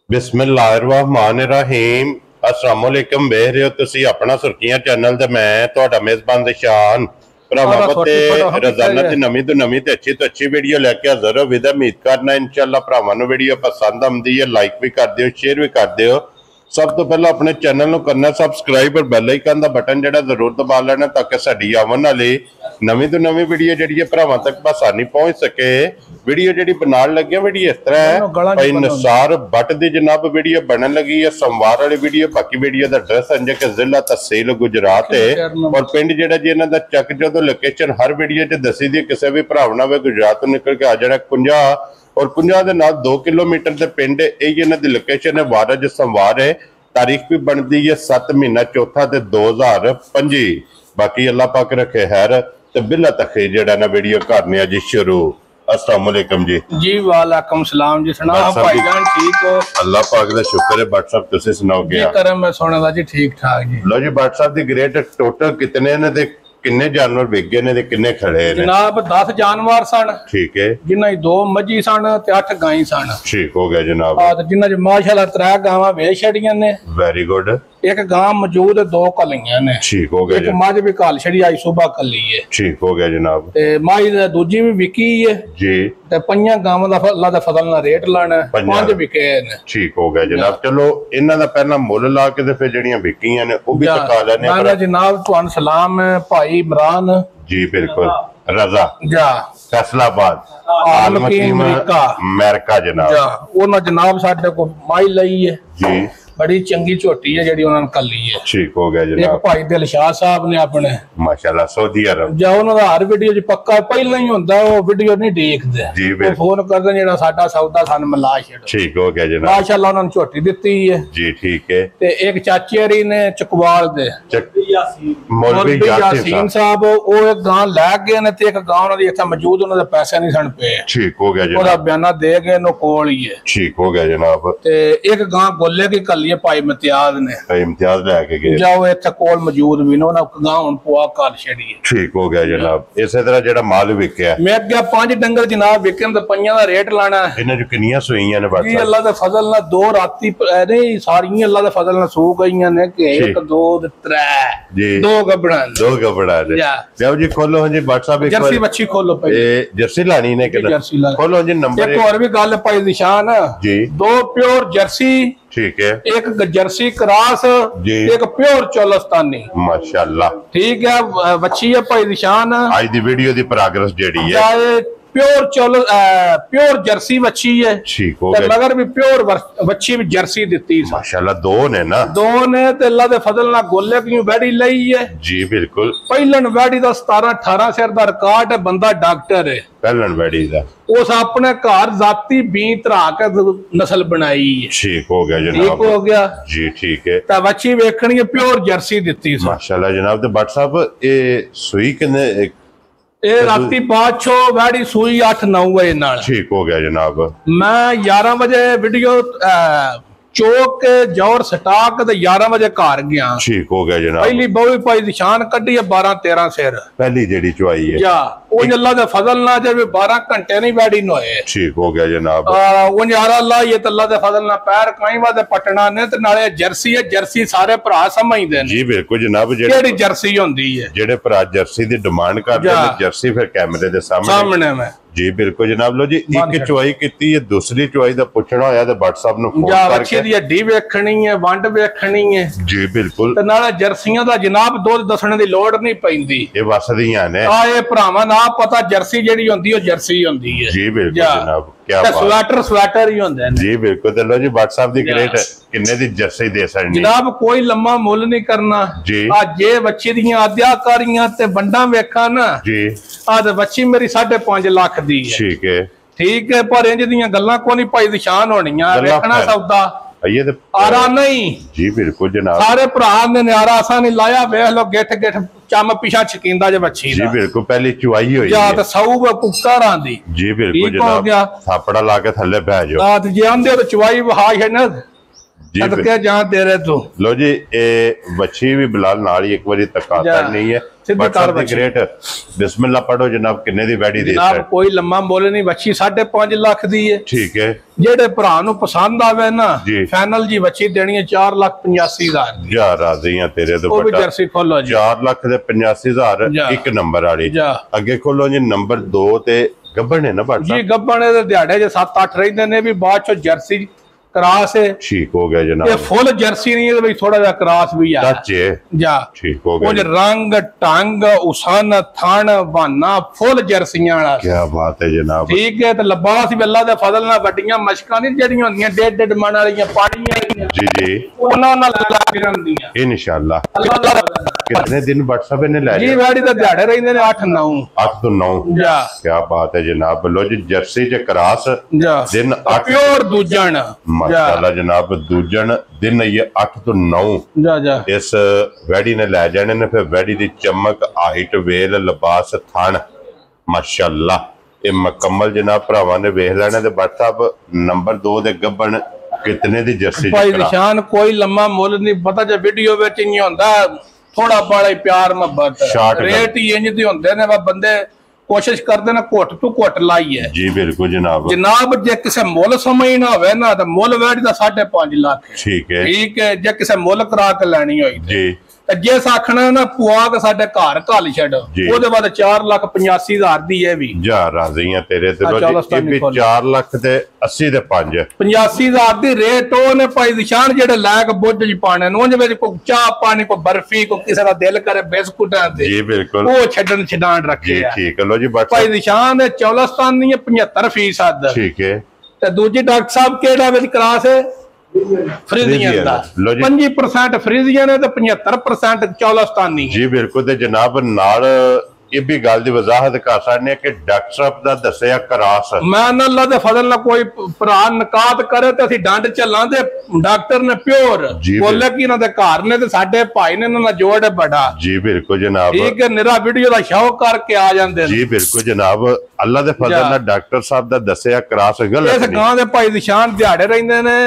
बिस्मिल्लाहिर्रहमानिर्रहीम अस्सलाम वालेकुम वेख रहे हो तुसी अपना सुर्खियां चैनल ते मैं तुहाडा मेजबान दिशान भरावां ते रोजाना दी नवीं तो नवीं ते अच्छी वीडियो लेके हाजिर हो। विद उम्मीद करना इंशाअल्लाह भरावां नूं वीडियो पसंद आउंदी है, लाइक भी कर दिओ, शेयर भी कर दिओ। सब तो पहले अपने चैनल नूं करना सबसक्राइब और बैल आइकन दा बटन जिहड़ा जरूर दबा लेना ताकि साडी आवन वाली नवीं तो नवीं वीडियो जिहड़ी है भरावां तक आसानी पहुंच सके। वीडियो जिहड़ी बनाण लगे वीडियो इस तरह है भाई निसार भट्ट दी जनाब वीडियो बनन लगी है सोमवार वाली वीडियो। बाकी वीडियो दा एड्रेस अंजे के जिला तहसील गुजरात है और पिंड जिहड़ा जी इन्हां दा चक जो लोकेशन हर वीडियो च दसी दी। किसी भी भरावां नाल गुजरात तो निकल के आ जाना 50 और 50 के नाल 2 किलोमीटर के पिंड इन्हां दी लोकेशन है। वारज सोमवार है, तारीख भी बनती है 7 महीना चौथा ते 2025। बाकी अल्लाह पाक रखे खैर ते बिला तखे जेड़ा ना वीडियो करने जी शुरू। अस्सलाम वालेकुम जी वालेकुम सलाम जी। सुना भाईजान ठीक हो? अल्लाह पाक दा शुक्र है। भट्ट साहब तुसी सुनाओ क्या करम मैं सुना जी ठीक ठाक जी। लो जी भट्ट साहब दी ग्रेट टोटल कितने ने ते किन्ने जानवर विक गए ने ते किन्ने खड़े ने? जनाब 10 जानवर सन। ठीक है। जिन्हां 2 मज्जी सन ते 8 गाई सन। ठीक हो गया जनाब। ते जिन्हां च माशाअल्लाह 3 गावां वेच छड़ियां ने। Very good. एक गां मौजूद 2 कलियां ने। ठीक हो गया। एक मज भी कल छड़ी आई सुबह कली है। ठीक हो गया जनाब। ते माई दा दूजी भी विकी है जी ते 5 गावां दा अल्लाह दा फजल नाल रेट लाना 5 विके ने। ठीक हो गया जनाब। चलो इन्हां दा पहला मुल ला के ते फिर जड़ियां विकीयां ने ओ भी चका लेने। मैं जनाब तुहानू सलाम भाई इमरान जी। बिल्कुल रजा जा फैसलाबाद अमेरिका जनाब। उन्होंने जनाब साडे को माई लई है जी। बड़ी चंगी झोटी है जेडी उन्होंने कल ली है। ठीक हो गया जनाब। एक भाई दिलशाह साहब ने अपने माशाल्लाह सऊदी अरब जा उन्होंने हर वीडियो च पक्का पहले ही होंदा वो वीडियो नहीं देखदे जी। वो फोन करदे जेड़ा साडा सौदा सन मिला छड़ो। ठीक हो गया जनाब। माशाल्लाह उन्होंने झोटी दित्ती है जी। ठीक है। ते एक चाची हरी ने चकवाल दे मौलवी यासीन साहब वो एक गां लै गए ने ते एक गां उन्हां दी इत्थे मौजूद उन्हां दे पैसे नहीं सन पे। ठीक हो गया जनाब। ओदा बयाना दे गए नो कोल ही है। ठीक हो गया जनाब। ते एक गां गोले की कल भाई इम्तियाज ने इम्तियाज लेके गए जाओ इत्थे कोल मौजूद भी ने उन्हां गां हुण पुआ कर छड़ी है। ठीक हो गया जनाब। इसे तरह जेड़ा माल विकया मैं अगे 5 डंगर जनाब विकन ते 5 दा रेट लाना इन्हां जो कितनियां सुईयां ने बात जी अल्लाह दे फजल नाल 2 राती नहीं सारियां अल्लाह दे फजल नाल सू गईयां ने कि 1 2 3 जी 2 गबड़ा ने जाओ जी खोलो जी बात साहब जर्सी मच्छी खोलो भाई जर्सी लानी ने कि जर्सी खोलो जी नंबर एक और भी गल भाई निशान जी 2 प्योर जर्सी ठीक है। एक जर्सी क्रॉस एक प्योर चोलस्तानी माशाल्लाह ठीक है वच्छी है भाई निशान। आज दी वीडियो दी प्रोग्रेस जेडी है प्योर प्योर जर्सी वच्छी है। ठीक हो गया। मगर भी प्योर वच्छी भी जर्सी दित्ती माशाल्लाह 2 ने ना 2 ने ते अल्लाह दे फजल नाल गोले क्यों बैठी लई है जी। बिल्कुल पहलन बैठी दा 17 18 सिर दा रिकॉर्ड है। बंदा डॉक्टर है पहलन बैठी दा उस अपने घर जाती बी तरा के नस्ल बनाई है। ठीक हो गया जनाब। ठीक हो गया जी। ठीक है। ता वच्छी वेखनी है प्योर जर्सी दित्ती माशाल्लाह जनाब। ते भट्ट साहब ए सुई किने ए राती बादशो वैडी सुई 8-9 बजे नाल। ठीक हो गया जनाब। मैं 11 बजे वीडियो चौक जौर स्टाक ते 11 बजे घर गया। ठीक हो गया जनाब। पहली बहु पाई निशान कड्डी है 12-13 सिर पहली जेडी चुआई है या ओ अल्लाह दे फजल ना जब 12 घंटे नहीं बैठी नोए। ठीक हो गया जनाब। वो यार अल्लाह ये अल्लाह दे फजल ना पैर कई वादे पटना ने ते नाले जर्सी है। जर्सी सारे भरा समझदे ने जी। बिल्कुल जनाब। जेडी जर्सी होंदी है जेडे भरा जर्सी दी डिमांड करदे ने जर्सी फिर कैमरे दे सामने में जी। बिल्कुल जनाब। लो जी एक चुआई कीती है दूसरी चुआई दा पुछना होया ते WhatsApp नु फोन करके दी हड्डी वेखणी है वंड वेखणी है जी। बिल्कुल ते नाले जर्सियां दा जनाब दूध दसणे दी लोड़ नहीं पैंदी ए वसदियां ने आ ए भरावां ना पता जर्सी जेडी होंदी ओ जर्सी होंदी है जी। बिल्कुल जनाब। क्या बात स्वेटर ही होंदे ने जी। बिल्कुल ते लो जी WhatsApp दी ग्रेट किन्ने दी जर्सी दे सकनी जनाब। कोई लम्मा मुल नहीं करना जी। आ जे बच्चे दियां आद्याकारियां ते बंडा वेखा ना जी आ ते बच्ची मेरी 5.5 लाख दी है। ठीक है। ठीक है पर इंज दियां गल्लां कोई नहीं भाई निशान होनियां वेखना सौदा ये ते आरा नहीं जी। बिल्कुल जनाब। सारे भरा ने न्यारा असा नहीं लाया वेख लो गिठ गिठ चम पिछा छकींदा जे बच्ची जी। बिल्कुल पहली चुआई होई या ते सौ पुक्कारां दी जी। बिल्कुल जनाब। थापड़ा ला के थल्ले बह जाओ ते जे आंदे तो चुआई वहा है ना जी। क्या जान दे रहे तो लो जी ए बच्ची भी बिलाल नाल एक बारी तकाता नहीं है ਸਿੱਧੀ ਕਾਰ ਦੀ ਗ੍ਰੇਟ ਬਿਸਮਿल्लाह ਪੜੋ ਜਨਾਬ ਕਿੰਨੇ ਦੀ ਵੈੜੀ ਦੇ ਜਨਾਬ ਕੋਈ ਲੰਮਾ ਮੁੱਲ ਨਹੀਂ ਵੱਛੀ 5.5 ਲੱਖ ਦੀ ਹੈ ਠੀਕ ਹੈ ਜਿਹੜੇ ਭਰਾ ਨੂੰ ਪਸੰਦ ਆਵੇ ਨਾ ਫਾਈਨਲ ਜੀ ਵੱਛੀ ਦੇਣੀ ਹੈ 4,85,000 ਜਾ ਰਾਜ਼ੀ ਆ ਤੇਰੇ ਤੋਂ ਉਹ ਵੀ ਜਰਸੀ ਖੋਲੋ ਜੀ 4,85,000 ਇੱਕ ਨੰਬਰ ਵਾਲੀ ਅੱਗੇ ਖੋਲੋ ਜੀ ਨੰਬਰ 2 ਤੇ ਗੱਬਣ ਹੈ ਨਾ ਬਾਟ ਜੀ ਗੱਬਣ ਦੇ ਦਿਹਾੜੇ ਜੇ 7-8 ਰਹਿੰਦੇ ਨੇ ਵੀ ਬਾਅਦ ਚ ਜਰਸੀ क्रास है ठीक हो गया जनाब ये फुल जर्सी नहीं है तो भाई थोड़ा सा क्रास भी है टच है जा ठीक हो गया रंग टंग उसान थान बहाना फुल जर्सियां वाला क्या बात है जनाब ठीक है तो लबास भी अल्लाह दे फजल नाल वड्डियां मशकां नहीं जड़ियां होंदियां डेढ़ मन वालियां पाड़ियां जी जी उन्हां नाल ला के रंदियां इंशाल्लाह कितने दिन व्हाट्सएप ने ले जी वाड़ी दा दिहाड़े रहंदे ने 8 to 9 जा क्या बात है जनाब लो जी जर्सी च क्रास दिन 8 प्योर दूजन माशाल्लाह जनाब दूजन दिन ये 8 to 9 इस वैडी ने लै जाने ने फिर वैडी दी चमक हाइट वेल लिबास थान माशाल्लाह ये मुकम्मल जनाब भरावां ने वेख लेने ते व्हाट्सएप नंबर 2 दे गब्बन कितने दी जर्सी भाई निशान कोई लम्मा मुੱਲ नहीं पता जे वीडियो विच नहीं होंदा थोड़ा बड़ा प्यार मोहब्बत रेट ही इंज दे होंदे ने बंदे कोशिश करते ना घुट तू घुट लाई है जी बिल्कुल जनाब जे किसी मुल समझना होवे ना तो मुल वैडी दा 5.5 लाख ठीक है जे किसी मुल करा के लैनी होई जी जिस आखना ना पुआ के साडे घर घल छड़ ओदे बाद 4,85,000 दी है भी जा राजी हैं तेरे ते भी 4,80,000 ते 5 85,000 दी रेट ओ ने भाई निशान जेड़े लायक बुझ जी पाने नु जे विच कोई चाह पानी कोई बर्फी कोई किसी दा दिल करे बिस्कुटां ते जी बिल्कुल ओ छडन छडान रखे ठीक है लो जी भाई निशान चौलस्तान नहीं है 75% ठीक है ते दूजी डॉक्टर साहब केड़ा विच क्रास है फ्रीजियन दा 25% फ्रीजियन है ते 75% चौलस्तानी जी बिल्कुल ते जनाब नाल ये भी गल दी वजाहत कर सकने कि डॉक्टर साहब दा दसया क्रास मैं अल्लाह दे फजल नाल कोई भरा नकात करे ते असि डंड चलां ते डॉक्टर ने प्योर बोले कि इना दे घर ने ते साडे भाई ने इना जोड़ बड़ा जी बिल्कुल जनाब ठीक है निरा वीडियो दा शौक करके आ जांदे जी बिल्कुल जनाब अल्लाह दे फजल नाल डॉक्टर साहब दा दसया क्रास गलत नहीं इस गांव दे भाई निशान दिहाड़े रहिंदे ने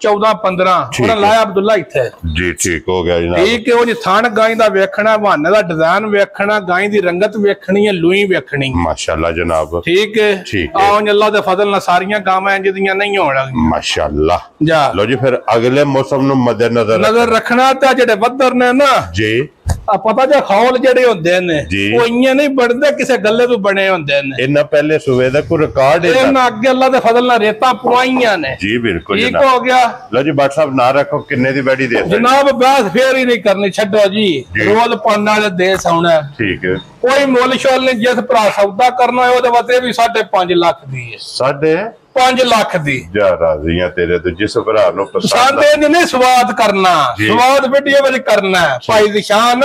14-15 उन्हें लाया अब्दुल्ला इत्थे जी ठीक हो गया जनाब ठीक है वो जी थान गाय दा वेखना बहाने दा डिजाइन वेखना गाय दी रंगत वेखनी है लुई वेखनी माशाल्लाह जनाब ठीक है आओ अल्लाह दे फजल नाल सारियां गावां इंज दियां नहीं होण माशाल्लाह जा लो जी फिर अगले मौसम नु मद्देनजर रखना ते जेड़े वदर ने ना जी पता जे खौल जेड़े होंदे ने वो इयां नहीं बढ़दे किसे गल्ले तो बने होंदे ने इना पहले सूबे दा कोई रिकॉर्ड है इना अगे अल्लाह दे फजल नाल रेता पुआईयां ने जी बिल्कुल ठीक हो गया लो जी बात साहब ना रखो किन्ने दी बैठी दे जनाब बस फेर ही नहीं करनी छड्डो जी रोज पाने वाले देश आउणा ठीक है कोई मुल शोल नहीं जिस भरा सौदा करना है ओदे वास्ते भी 5.5 लाख दी है 5 लाख दी जा राजियां तेरे तो जिस भरा नु पसंद है नहीं स्वाद करना स्वाद वीडियो विच करना है भाई निशान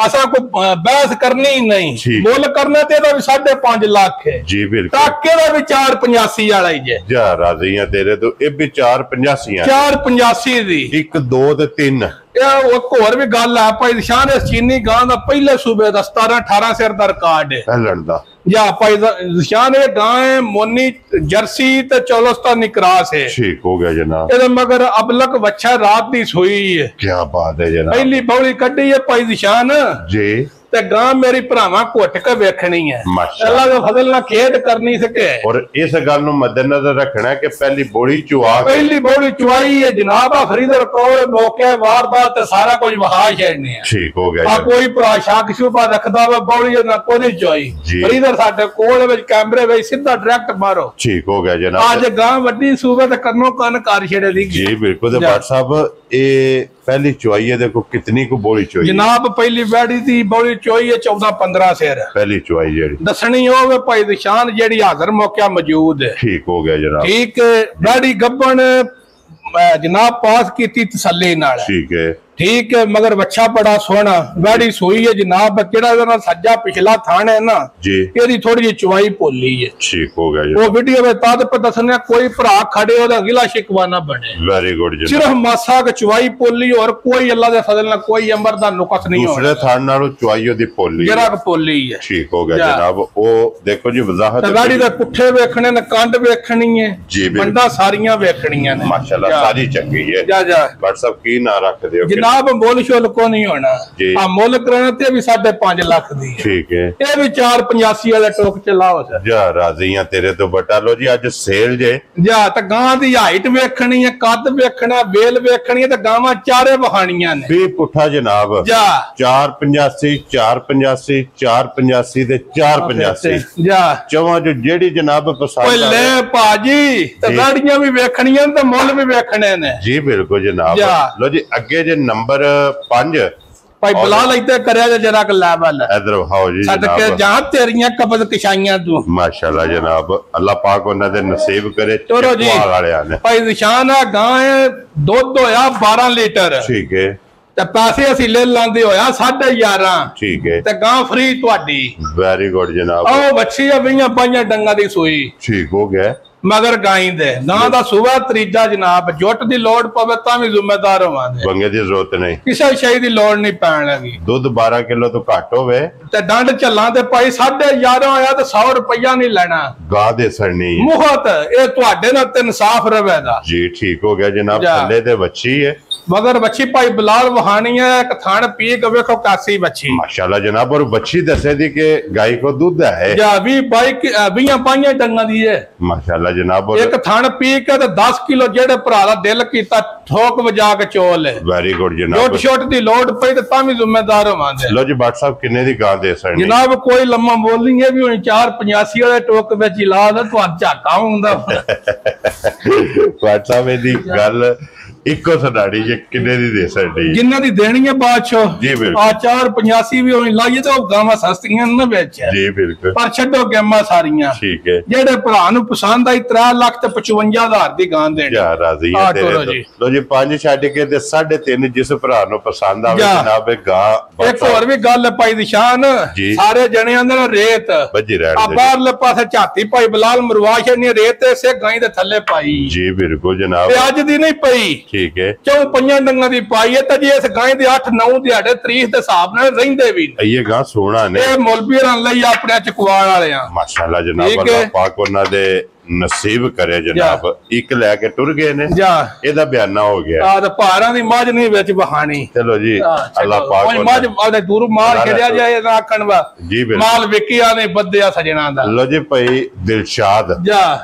असा को बहस करनी ही नहीं मुल करना ते भी 5.5 लाख है जी बिल्कुल टाके दा भी 4.85 वाला ही है जा राजियां तेरे तो ये भी 4.85 4.85 दी 1 2 ते 3 होर भी गल है भाई निशान चीनी गां दा पहले सूबे दा 17-18 सिर दा रिकॉर्ड है हलन दा या भाई निशान ये गां है मोनी जर्सी ते चौलस्तानी क्रास है ठीक हो गया जनाब ए मगर अबलक वच्छा रात दी सोई है क्या बात है जनाब पहली बौली कड्डी है भाई निशान जी ते गां मेरी भरावां घुट के वेखनी है अल्लाह दे फजल नाल खेद करनी सके और इस गल नु मद्देनजर रखना है कि पहली बोली चुआई है जनाब फरीदर कोल मौके वारदात ते सारा कुछ वहा छेड़ने है ठीक हो गया कोई भरा शक शुबा रखदा वा बौली ना कोई चुआई फरीदर साडे कोल विच कैमरे विच सीधा डायरेक्ट मारो ठीक हो गया जनाब आज गां वड्डी सूबे ते कन्नो कन कर छेड़े दी जी बिल्कुल ते बात साहब ए पहली चुआई है देखो कितनी को बोली चुआई जनाब पहली बैठी थी बोली चुआई है 14-15 शेर पहली चुआई जेडी दसनी होवे भाई निशान जेडी हाजिर मौका मौजूद है ठीक हो गया जनाब ठीक है बैठी गब्बन जनाब पास की तसल्ली नाल ठीक है ठीक है मगर बच्चा बड़ा सोहना बैठी सोई है जनाब केड़ा सज्जा पिछला थान है ना जी एदी थोड़ी जी चुआई पोली है ठीक हो गया वो वीडियो में ताद पर दसने कोई भरा खड़े ओदा गिला शिकवा ना बने वेरी गुड जी सिर्फ मासा के चुआई पोली और कोई अल्लाह दे फजल नाल कोई अंबर दा नुकस नहीं हो दूसरे थान नालों चुआई ओदी पोली जरा पोली है ठीक हो गया जनाब ओ देखो जी वजाहत गाड़ी दे पुट्ठे वेखने ने कंड वेखनी है जी बंदा सारियां वेखणियां ने माशाल्लाह सारी चंगी है जा जा व्हाट्सएप की ना रख दियो जनाब मुल शुल को नहीं होना मुल कराना ते भी 5.5 लाख दी ठीक है ये भी 485 वाला टोक चलाओ सर जा राजी हां तेरे तो बटा लो जी अज सेल जे जा ते गां दी हाइट वेखनी है कद वेखना बेल वेखनी है ते गावां चारे वहानियां ने भी पुठा जनाब जा 485 485 485 ते 485 जा चवां जो जेड़ी जनाब पसंद ले भाजी ते गाड़ियां भी वेखनियां ते मुल भी वेखने ने जी बिल्कुल जनाब लो जी अगे जे नंबर 5 भाई बिलाल इते करया जरा क लेवल इधर आओ जी सदके जहां तेरियां कबज किशाइयां तू माशाल्लाह जनाब अल्लाह पाक उन्हां दे नसीब करे चलो जी वालेयां ने भाई निशान है गां है दूध होया 12 लीटर ठीक है ते पैसे असि ले लांदे होया 11.5 ठीक है ते गां फ्री तुहाडी वेरी गुड जनाब ओ बच्ची है 20 डंगा दी सूई ठीक हो गया मगर गाई दे गां दा सुबह त्रीजा जनाब जुट दी लोड़ पवे तां भी जिम्मेदार होवांगे बंगे दी जरूरत नहीं किसी शय दी लोड़ नहीं पैण लगी दूध 12 किलो तो घट होवे ते डंड चलां ते भाई 11.5 होया ते 100 रुपया नहीं लेना गा दे सड़नी मुहत ए तुहाडे नाल ते इंसाफ रवेगा जी ठीक हो गया जनाब थल्ले ते बच्ची है मगर बच्ची भाई बिलाल वहानी है एक थान पी के वेखो कासी बच्ची माशाल्लाह जनाब और बच्ची दसे दी के गाय को दूध है या भी भाई 20 डंगा दी है माशाल्लाह जनाब एक थान पी के ते 10 किलो जेड़े भरा दा दिल कीता ठोक वजा के चोल है वेरी गुड जनाब छोट छोट दी लोड पई ते तां भी जिम्मेदार होवांगे लो जी बाट साहब किन्ने दी गां दे सड़नी जनाब कोई लम्मा बोलिंग है भी हुन 485 वाले टोक विच इला दा तो झाका हुंदा बाट साहब दी गल इको सडाड़ी जे किन्ने दी दे सकदी जिन्ना दी देनी है बादशाह जी बिल्कुल आ 485 भी होनी लाइए तो गावां सस्तियां न बेच जी बिल्कुल पर छड्डो गेमां सारियां ठीक है जेड़े भरा नु पसंद आई 3,55,000 दी गां देनी जा राजी है तेरे लो जी 5 छड्ड के ते 3.5 जिस भरा नु पसंद आवे जनाब गां एक और भी गल है भाई निशान सारे जने आंदे रेत बजी रहन आ बाहरले पासे झाती भाई बिलाल मरवाश ने रेत से गाई दे थल्ले पाई जी बिल्कुल जनाब ते अज दी नहीं पई ठीक है 4-5 डंगा दी पाई है ते जे इस गाय दे 8-9 दिहाड़े तरीख दे हिसाब नाल रहिंदे भी ये गां सोना ने ए मौलवी रन लई अपने चकवाल वाले आ माशाल्लाह जनाब अल्लाह पाक उन्हां दे नसीब करे जनाब एक लेके टुर गए ने एदा बयाना हो गया आ ते भारां दी मज नहीं विच बहानी चलो जी अल्लाह पाक कोई मज ओदे दूर मार छड़िया जाए ना आखण वा जी माल विकिया ने बद्दिया सजना दा लो जी भाई दिलशाद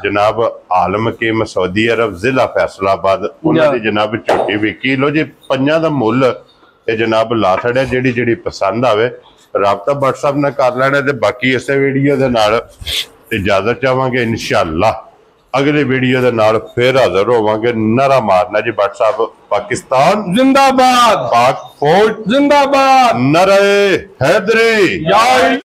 जनाब आलम की सऊदी अरब जिला फैसलाबाद उन्हां दी जनाब झोटी विकी लो जी 5 दा मुल ते जनाब ला छड़िया जेड़ी जेड़ी पसंद आवे राबता WhatsApp ना कर लेना ते बाकी इस वीडियो दे नाल इजाजत चाहांगे इंशाअल्लाह अगले वीडियो दे नाल फिर हाजिर होवांगे नारा मारना जी भट्ट साहब पाकिस्तान जिंदाबाद पाक फौज जिंदाबाद नारे हैदरी